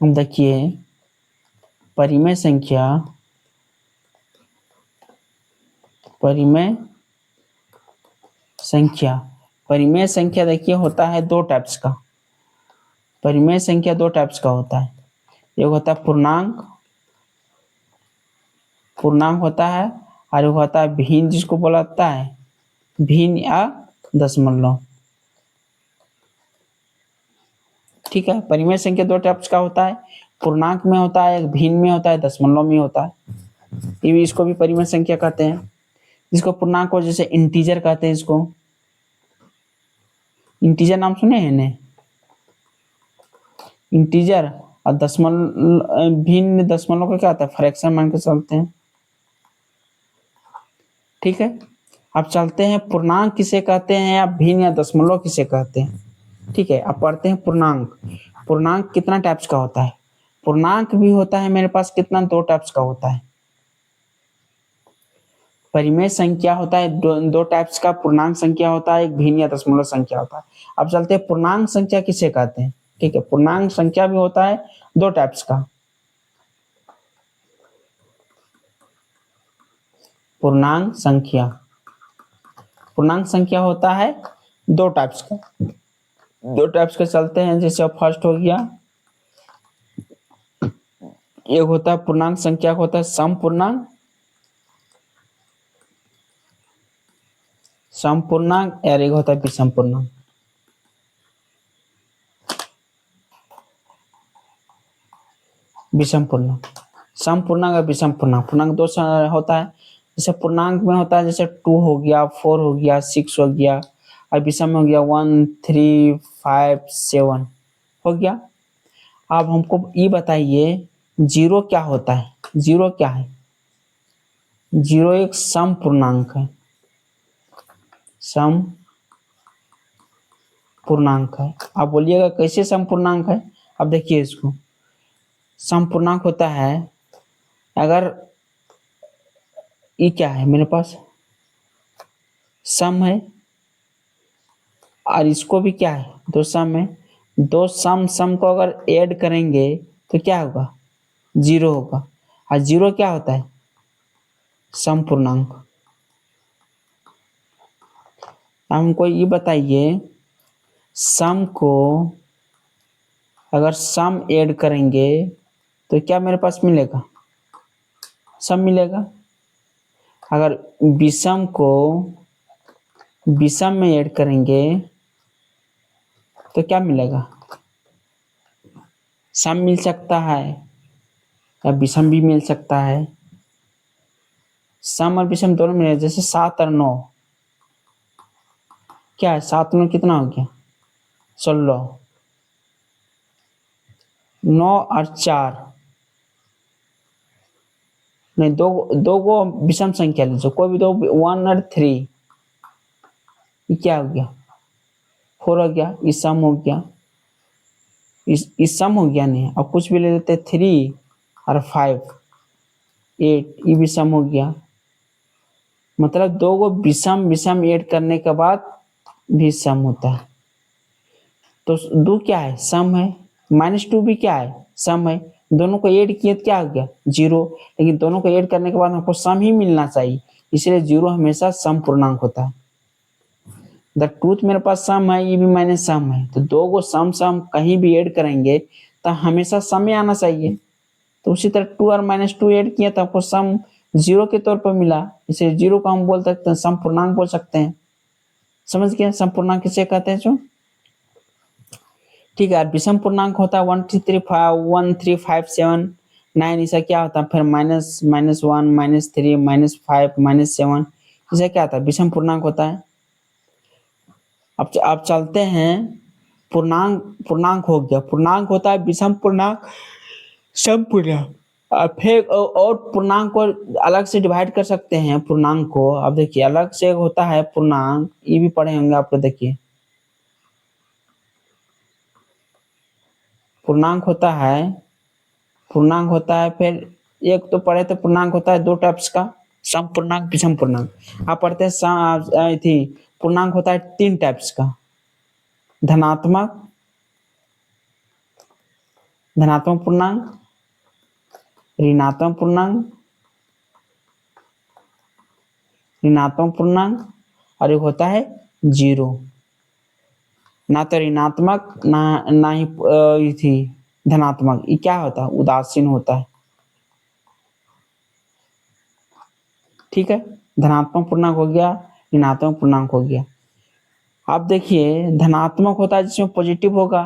हम देखिए। परिमेय संख्या, परिमेय संख्या, परिमेय संख्या देखिए होता है दो टाइप्स का। परिमेय संख्या दो टाइप्स का होता है, एक होता है पूर्णांक, पूर्णांक होता है, और एक होता है भिन्न, जिसको बोला जाता है भिन्न या दशमलव। ठीक है, परिमेय संख्या दो टाइप्स का होता है, पूर्णांक में होता है, एक भिन्न में होता है, दशमलव में होता है। ये भी, इसको भी परिमेय संख्या कहते हैं। जिसको पूर्णांक को जैसे इंटीजर कहते हैं, इसको इंटीजर नाम सुने हैं ने, इंटीजर। और दशमलव, भिन्न दशमलव का क्या होता है, फ्रैक्शन मान के चलते हैं। ठीक है, अब चलते हैं पूर्णांक किसे कहते हैं या भिन्न या दशमलव किसे कहते हैं। ठीक है, अब पढ़ते हैं पूर्णांक। पूर्णांक कितना टाइप्स का होता है, पूर्णांक भी होता है मेरे पास कितना, दो टाइप्स का होता है। परिमेय संख्या होता है दो टाइप्स का, पूर्णांक संख्या होता है, एक भिन्न या दशमलव संख्या होता है। अब चलते हैं पूर्णांक संख्या किसे कहते हैं। ठीक है, पूर्णांक संख्या भी होता है दो टाइप्स का। पूर्णांक संख्या, पूर्णांक संख्या होता है दो टाइप्स का, दो टाइप्स के चलते हैं। जैसे फर्स्ट हो गया, एक होता है पूर्णांक संख्या को होता है सम पूर्णांक, सम पूर्णांक और एक होता है विषम पूर्णांक। विषम पूर्णांक, सम पूर्णांक और विषम पूर्णांक। पूर्णांक दो होता है, जैसे पूर्णांक में होता है जैसे 2 हो गया, 4 हो गया, 6 हो गया, और विषम में हो गया 1 3 5 7 हो गया। अब हमको ये बताइए जीरो क्या होता है? जीरो क्या है? जीरो एक सम पूर्णांक है, सम पूर्णांक है। आप बोलिएगा कैसे सम पूर्णांक है? अब देखिए इसको, सम पूर्णांक होता है अगर ये क्या है मेरे पास, सम है, और इसको भी क्या है, दो सम है। दो सम सम को अगर ऐड करेंगे तो क्या होगा? जीरो होगा। और जीरो क्या होता है? सम पूर्णांक। अब हमको ये बताइए, सम को अगर सम ऐड करेंगे तो क्या मेरे पास मिलेगा? सम मिलेगा। अगर विषम को विषम में ऐड करेंगे तो क्या मिलेगा? सम मिल सकता है या विषम भी मिल सकता है। सम और विषम दोनों मिले, जैसे 7 और 9, क्या है 7 में कितना हो गया? 16। 9 और 4, नहीं, दो दो को विषम संख्या लीजिए, कोई भी दो, 1 और 3, ये क्या हो गया? 4 हो गया, ये सम हो गया, इस सम हो गया नहीं। अब कुछ भी ले लेते, 3 और 5 8, ये भी सम हो गया। मतलब दो को विषम विषम ऐड करने के बाद भी सम होता है। तो दो क्या है? सम है। -2 भी क्या है? सम है। दोनों को ऐड किए तो क्या हो गया? जीरो। लेकिन दोनों को ऐड करने के बाद हमको सम ही मिलना चाहिए, इसलिए जीरो हमेशा सम पूर्णांक होता है। द ट्रूथ मेरे पास सम है, ये भी मैंने सम है, तो दो को सम सम कहीं भी ऐड करेंगे तो हमेशा सम ही आना चाहिए। तो उसी तरह 2 और -2 ऐड किया तो आपको सम जीरो के तौर पर मिला, इसे जीरो को हम बोल सकते हैं, सम पूर्णांक बोल सकते हैं। समझ गए सम पूर्णांक किसे कहते हैं जो? ठीक है। विषम पूर्णांक होता है 1 2 3 5 1 3 5 7 9, ऐसा क्या होता है? फिर माइनस -1 -3 -5 -7, इसे क्या होता है? विषम पूर्णांक होता है। अब चलते हैं, पूर्णांक पूर्णांक हो गया, पूर्णांक होता है विषम पूर्णांक, सम पूर्णांक। फिर और पूर्णांक को अलग से डिवाइड कर सकते हैं। पूर्णांक को अब देखिए अलग से होता है पूर्णांक, ये भी पढ़े होंगे आप लोग। देखिए पूर्णांक होता है, पूर्णांक होता है, फिर एक तो पढ़े तो पूर्णांक होता है दो टाइप्स का, सम पूर्णांक विषम पूर्णांक। आप पढ़ते हैं थी पूर्णांक होता है 3 टाइप्स का, धनात्मक धनात्मक पूर्णांक, ऋणात्मक पूर्णांक, ऋणात्मक पूर्णांक, और एक होता है जीरो। ना तो ऋणात्मक ना ही ये थी धनात्मक, ये क्या होता है? उदासीन होता है। ठीक है, धनात्मक पूर्णांक हो गया, ऋणात्मक पूर्णांक हो गया। अब देखिए धनात्मक होता है जिसमें पॉजिटिव होगा,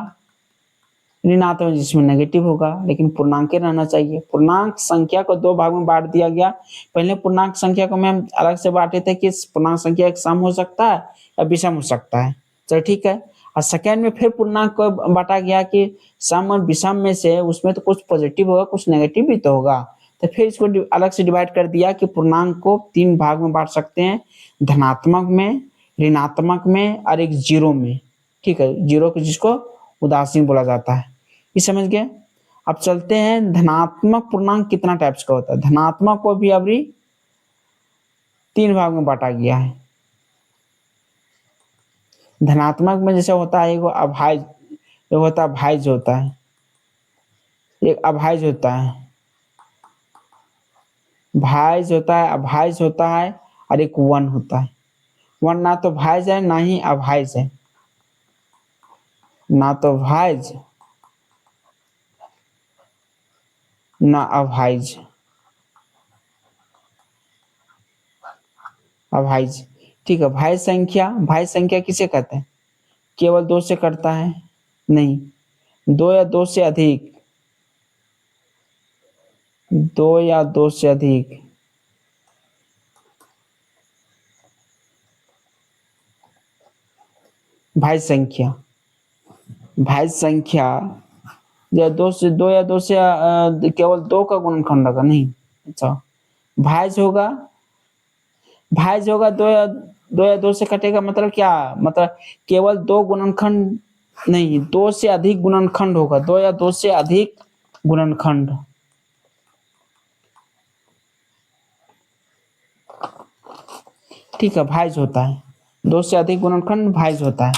ऋणात्मक जिसमें नेगेटिव होगा, लेकिन पूर्णांक रहना चाहिए। पूर्णांक संख्या को दो भाग में बांट दिया गया। पहले पूर्णांक संख्या को मैं अलग से बांटे थे कि पूर्णांक संख्या एक सम हो सकता है या विषम हो सकता है, चलो ठीक है। और सेकेंड में फिर पूर्णांक को बांटा गया कि सम और विषम में से उसमें तो कुछ पॉजिटिव होगा, कुछ नेगेटिव भी तो होगा। तो फिर इसको अलग से डिवाइड कर दिया कि पूर्णांक को 3 भाग में बांट सकते हैं, धनात्मक में, ऋणात्मक में, और एक जीरो में। ठीक है, जीरो को जिसको उदासीन बोला जाता है, ये समझ गए। अब चलते हैं धनात्मक पूर्णांक कितना टाइप्स का होता है। धनात्मक को भी अभी 3 भाग में बांटा गया है। धनात्मक में जैसे होता है, एक अभाज्य, एक होता है भाज्य होता है, एक अभाज्य होता है, भाज्य होता है, अभाज्य होता है, और एक वन होता है। वन ना तो भाज्य है ना ही अभाज्य है, ना तो भाज्य ना अभाज्य, अभाज्य। ठीक है। भाज्य संख्या किसे कहते हैं? केवल दो से कटता है? नहीं, दो या दो से अधिक, दो या दो से अधिक। भाज्य संख्या या दो से केवल दो का गुणनखंड होगा? नहीं। अच्छा, भाज्य होगा, दो या दो से कटेगा मतलब क्या? मतलब केवल दो गुणनखंड नहीं, दो से अधिक गुणनखंड होगा, दो या दो से अधिक गुणनखंड। ठीक है, भाज्य होता है, दो से अधिक गुणनखंड भाज्य होता है।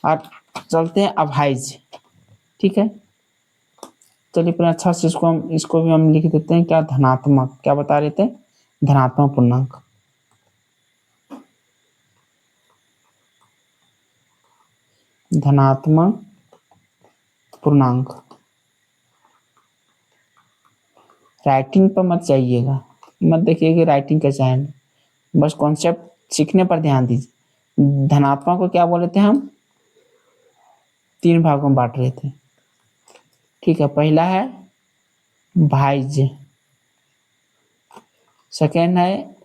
और चलते हैं अभाज्य। ठीक है, चलिए फिर अच्छा से इसको भी हम लिख देते हैं। क्या? धनात्मक। क्या बता रहे थे? धनात्मक पूर्णांक। धनात्मक पूर्णांक। राइटिंग पर मत जाइएगा, मत देखिए कि राइटिंग कैसा है, बस कॉन्सेप्ट सीखने पर ध्यान दीजिए। धनात्मक को क्या बोले थे हम? तीन भागों में बांट रहे थे। ठीक है, पहला है भाज्य, सेकेंड है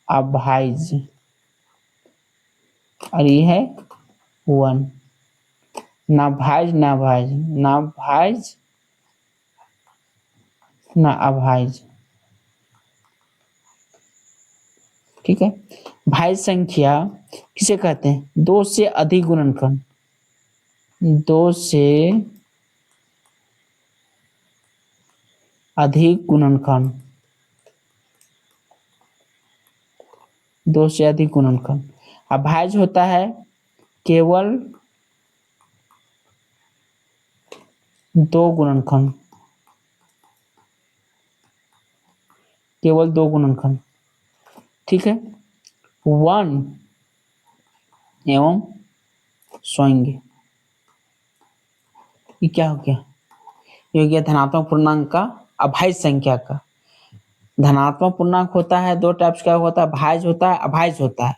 अभाज्य, और ये है वन। ना भाज्य ना भाज्य, ना भाज्य ना अभाज्य। ठीक है, भाज्य संख्या किसे कहते हैं? दो से अधिक गुणनखंड, दो से अधिक गुणनखंड, दो से अधिक गुणनखंड। अभाज्य होता है केवल दो गुणनखंड, केवल दो गुणनखंड। ठीक है, वन एवं स्वयं। ये क्या हो गया? ये हो गया धनात्मक पूर्णांक का अभाज्य संख्या का। धनात्मक पूर्णांक होता है दो टाइप्स का होता है, भाज्य होता है, अभाज्य होता है।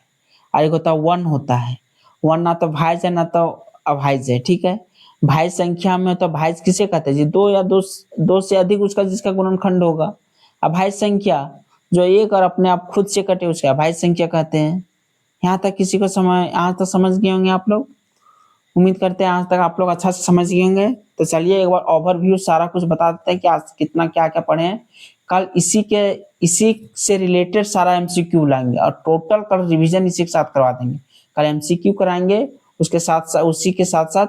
और एक होता है वन होता है। वन ना तो भाज्य है ना तो अभाज्य है। ठीक है, भाज्य संख्या में तो भाज्य किसे कहते हैं? जी, दो या दो से अधिक उसका जिसका गुणनखंड होगा। अभाज्य संख्या जो एक और अपने आप खुद से कटे उसके अभाज्य संख्या कहते हैं। यहाँ तक किसी को यहाँ तक समझ गए होंगे आप लोग? उम्मीद करते हैं आज तक आप लोग अच्छा से समझ गए होंगे। तो चलिए एक बार ओवरव्यू सारा कुछ बता देते हैं कि आज कितना क्या क्या पढ़े हैं। कल इसी से रिलेटेड सारा एमसीक्यू लाएंगे और टोटल कल रिवीजन इसी के साथ करवा देंगे। कल एमसीक्यू कराएंगे, उसके साथ उसी के साथ साथ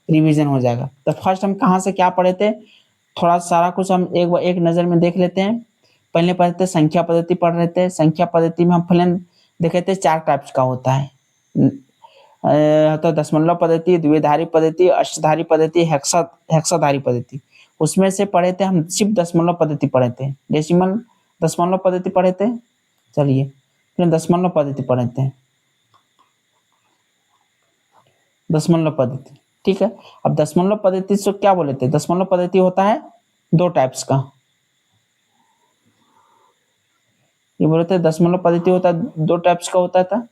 रिवीजन हो जाएगा। तो फर्स्ट हम कहाँ से क्या पढ़े थे, थोड़ा सारा कुछ हम एक नज़र में देख लेते हैं। पहले पढ़े थे संख्या पद्धति पढ़ रहे थे। संख्या पद्धति में हम फलन देखे थे, चार टाइप्स का होता है। तो दशमलव पद्धति, द्विधारी पद्धति, अष्टधारी पद्धति, हेक्साधारी पद्धति। उसमें से पढ़े थे हम सिर्फ दशमलव पद्धति पढ़े थे, दशमलव पद्धति पढ़े थे। चलिए फिर दशमलव पद्धति पढ़े थे, दशमलव पद्धति। ठीक है, अब दशमलव पद्धति से क्या बोले थे? दशमलव पद्धति होता है दो टाइप्स का। ये बोले थे दशमलव पद्धति होता है दो टाइप्स का होता था।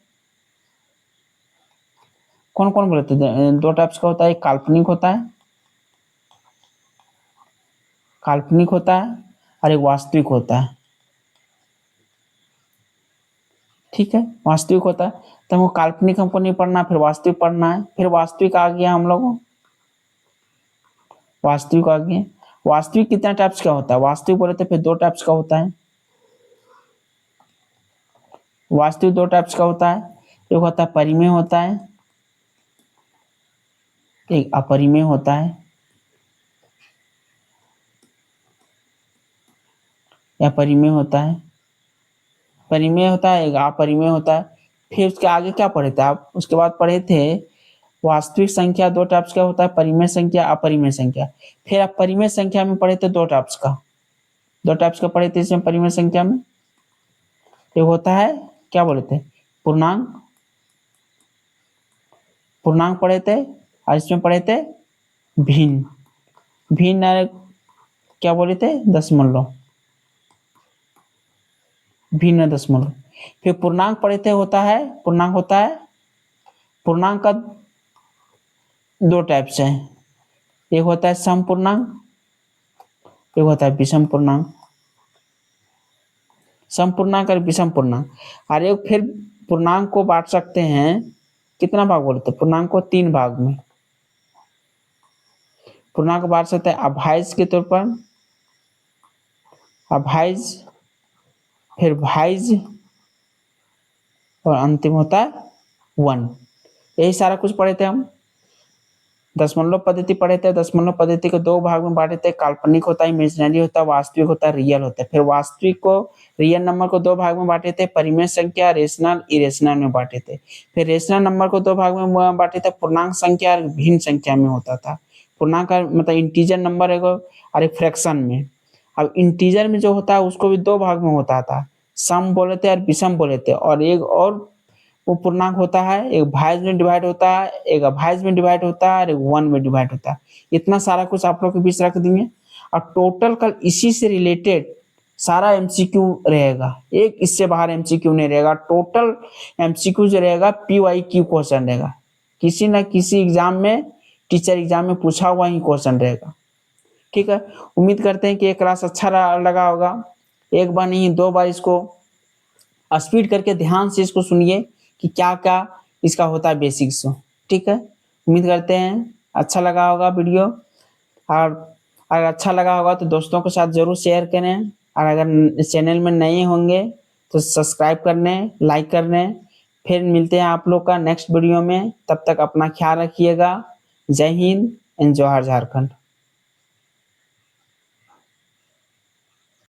कौन कौन बोले थे? दो टाइप्स का होता है, एक काल्पनिक होता है, काल्पनिक होता है, और एक वास्तविक होता है। ठीक है, वास्तविक होता है तो हमको काल्पनिक हमको नहीं पढ़ना, फिर वास्तविक पढ़ना है। फिर वास्तविक आ गया हम लोगों, वास्तविक आ गया। वास्तविक कितना टाइप्स का होता है? वास्तविक बोले थे फिर दो टाइप्स का होता है। वास्तविक दो टाइप्स का होता है, एक होता है परिमेय होता है, एक अपरिमेय होता है। या परिमेय होता है, परिमेय होता है, एक अपरिमेय होता है। फिर उसके आगे क्या पढ़े थे आप? उसके बाद पढ़े थे वास्तविक संख्या दो टाइप्स का होता है, परिमेय संख्या, अपरिमेय संख्या। फिर आप परिमेय संख्या में पढ़े थे दो टाइप्स का, दो टाइप्स का पढ़े थे इसमें परिमेय संख्या में। एक होता है क्या बोले थे? पूर्णांक, पूर्णांक पढ़े थे। और इसमें पढ़े थे भिन्न, भिन्न क्या बोले थे? दशमलव, भिन्न दशमलव। फिर पूर्णांक पढ़े थे, होता है पूर्णांक का दो टाइप से है, एक होता है सम पूर्णांक, एक होता है विषम पूर्णांक। सम पूर्णांक और विषम पूर्णांक। और एक फिर पूर्णांक को बांट सकते हैं, कितना भाग बोलते हैं पूर्णांक को? 3 भाग में। पूर्णांक बांट सकते हैं अभाज्य के तौर पर, अभाज्य, फिर भाज्य, और अंतिम होता है 1। यही सारा कुछ पढ़े थे हम। दशमलव पद्धति पढ़े थे। दशमलव पद्धति को 2 भाग में बांटे थे, काल्पनिक होता है, इमेजिनरी होता है, वास्तविक होता है, रियल होता है। फिर वास्तविक को, रियल नंबर को 2 भाग में बांटे थे, परिमेय संख्या, रेशनल, इरेशनल में बांटे थे। फिर रेशनल नंबर को 2 भाग में बांटे थे, पूर्णांक संख्या और भिन्न संख्या में होता था। पूर्णांक का मतलब इंटीजर नंबर है और एक फ्रैक्शन में। अब इंटीजर में जो होता है उसको भी 2 भाग में होता था, सम बोले थे और विषम बोले थे। और एक और वो पूर्णांक होता है, एक भाज्य में डिवाइड होता है, एक अभाज्य में डिवाइड होता है, और एक 1 में डिवाइड होता है। इतना सारा कुछ आप लोग के बीच रख देंगे। और टोटल कल इसी से रिलेटेड सारा एमसीक्यू रहेगा, एक इससे बाहर एमसीक्यू नहीं रहेगा। टोटल एमसीक्यू जो रहेगा PYQ क्वेश्चन रहेगा, किसी न किसी एग्जाम में, टीचर एग्जाम में पूछा हुआ ही क्वेश्चन रहेगा। ठीक है, उम्मीद करते हैं कि ये क्लास अच्छा लगा होगा। एक बार नहीं 2 बार इसको स्पीड करके ध्यान से इसको सुनिए कि क्या क्या इसका होता है बेसिक्स। ठीक है, उम्मीद करते हैं अच्छा लगा होगा वीडियो। और अगर अच्छा लगा होगा तो दोस्तों के साथ ज़रूर शेयर करें। और अगर इस चैनल में नए होंगे तो सब्सक्राइब करने, लाइक करने। फिर मिलते हैं आप लोग का नेक्स्ट वीडियो में। तब तक अपना ख्याल रखिएगा। जय हिंद एंड जोहार झारखंड।